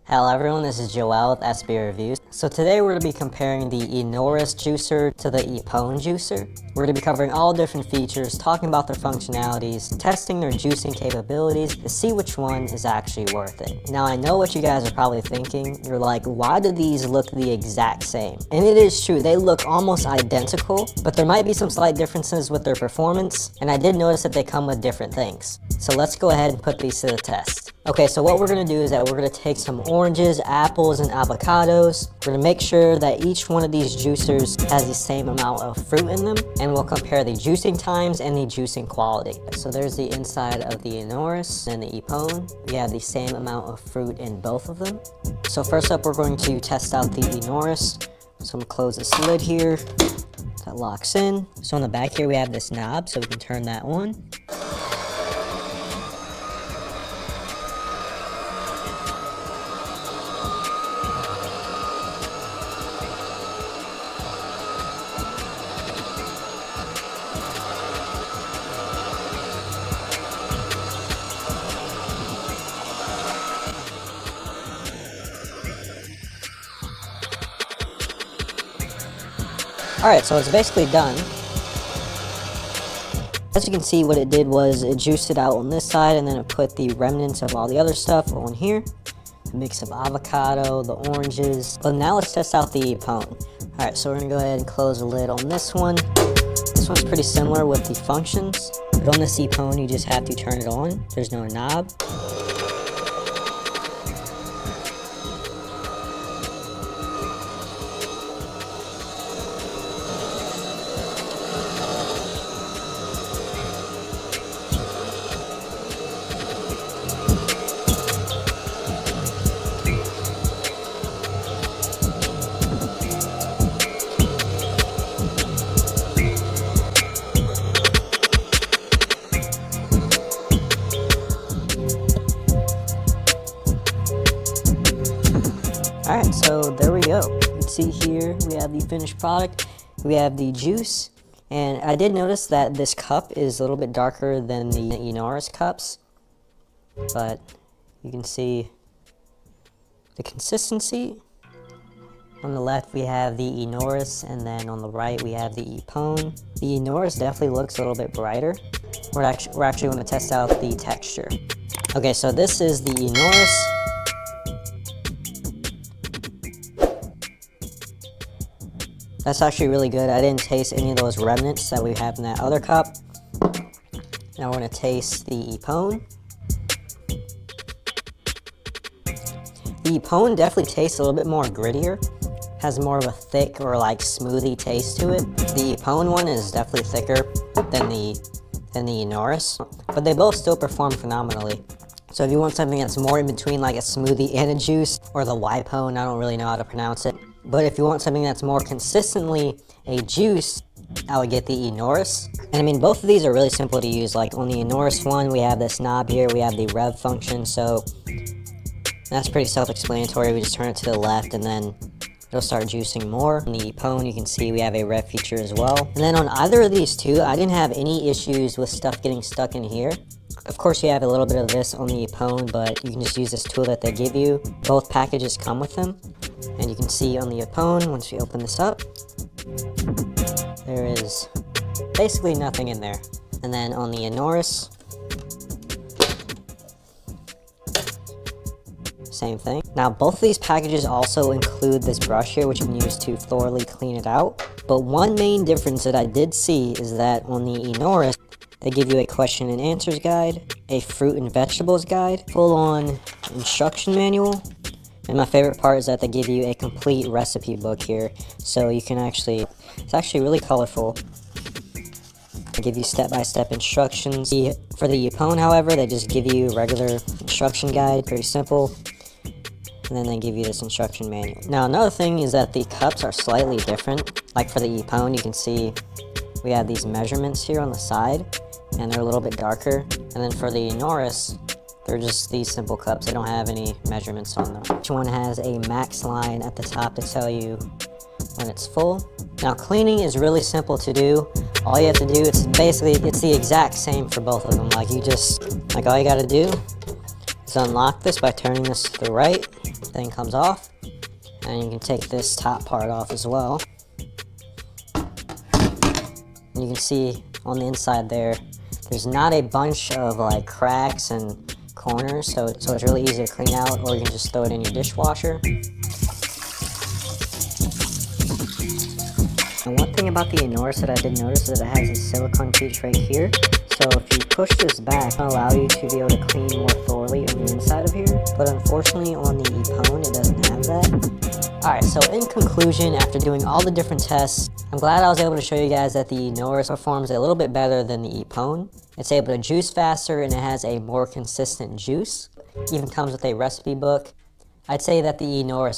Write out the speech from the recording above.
Hello everyone, this is Joel with SB Reviews. So today we're going to be comparing the Enoris juicer to the Epone juicer. We're going to be covering all different features, talking about their functionalities, testing their juicing capabilities to see which one is actually worth it. Now I know what you guys are probably thinking. You're like, why do these look the exact same? And it is true, they look almost identical, but there might be some slight differences with their performance, and I did notice that they come with different things. So let's go ahead and put these to the test. Okay, so what we're going to do is that we're going to take some oranges, apples, and avocados. We're going to make sure that each one of these juicers has the same amount of fruit in them, and we'll compare the juicing times and the juicing quality. So there's the inside of the Enoris and the Epone. We have the same amount of fruit in both of them. So first up, we're going to test out the Enoris. So I'm going to close this lid here. That locks in. So on the back here, we have this knob, so we can turn that on. Alright, so it's basically done. As you can see, what it did was it juiced it out on this side, and then it put the remnants of all the other stuff on here. A mix of avocado, the oranges. But now let's test out the Epone. Alright, so we're going to go ahead and close the lid on this one. This one's pretty similar with the functions, but on this Epone you just have to turn it on. There's no knob. Alright, so there we go. You can see here we have the finished product. We have the juice, and I did notice that this cup is a little bit darker than the Enoris cups, but you can see the consistency. On the left we have the Enoris, and then on the right we have the Epone. The Enoris definitely looks a little bit brighter. We're actually going to test out the texture. Okay, so this is the Enoris. That's actually really good. I didn't taste any of those remnants that we have in that other cup. Now we're going to taste the Epone. The Epone definitely tastes a little bit more grittier. Has more of a thick or like smoothie taste to it. The Epone one is definitely thicker than the Enoris, but they both still perform phenomenally. So if you want something that's more in between like a smoothie and a juice, or the Ypone, I don't really know how to pronounce it. But if you want something that's more consistently a juice, I would get the Enoris. And I mean, both of these are really simple to use. Like on the Enoris one, we have this knob here, we have the rev function, so that's pretty self-explanatory. We just turn it to the left and then it'll start juicing more. On the Epone, you can see we have a rev feature as well. And then on either of these two, I didn't have any issues with stuff getting stuck in here. Of course, you have a little bit of this on the Epone, but you can just use this tool that they give you. Both packages come with them. And you can see on the Epone, once we open this up, there is basically nothing in there. And then on the Enoris, same thing. Now, both of these packages also include this brush here, which you can use to thoroughly clean it out. But one main difference that I did see is that on the Enoris, they give you a question and answers guide, a fruit and vegetables guide, full-on instruction manual, and my favorite part is that they give you a complete recipe book here, so you can actually, it's actually really colorful. They give you step-by-step instructions. For the Epone, however, they just give you a regular instruction guide, pretty simple, and then they give you this instruction manual. Now, another thing is that the cups are slightly different. Like for the Epone, you can see we have these measurements here on the side, and they're a little bit darker. And then for the Enoris, they're just these simple cups. They don't have any measurements on them. Each one has a max line at the top to tell you when it's full. Now, cleaning is really simple to do. All you have to do, it's the exact same for both of them. Like all you gotta do is unlock this by turning this to the right. thing comes off, and you can take this top part off as well. And you can see on the inside there's not a bunch of like cracks and corners, so it's really easy to clean out, or you can just throw it in your dishwasher. And one thing about the Enoris that I did notice is that it has these silicone teeth right here. So if you push this back, it'll allow you to be able to clean more thoroughly on the inside of here. But unfortunately on the Epone, it doesn't have that. Alright, so in conclusion, after doing all the different tests, I'm glad I was able to show you guys that the Enoris performs a little bit better than the Epone. It's able to juice faster and it has a more consistent juice. It even comes with a recipe book. I'd say that the Enoris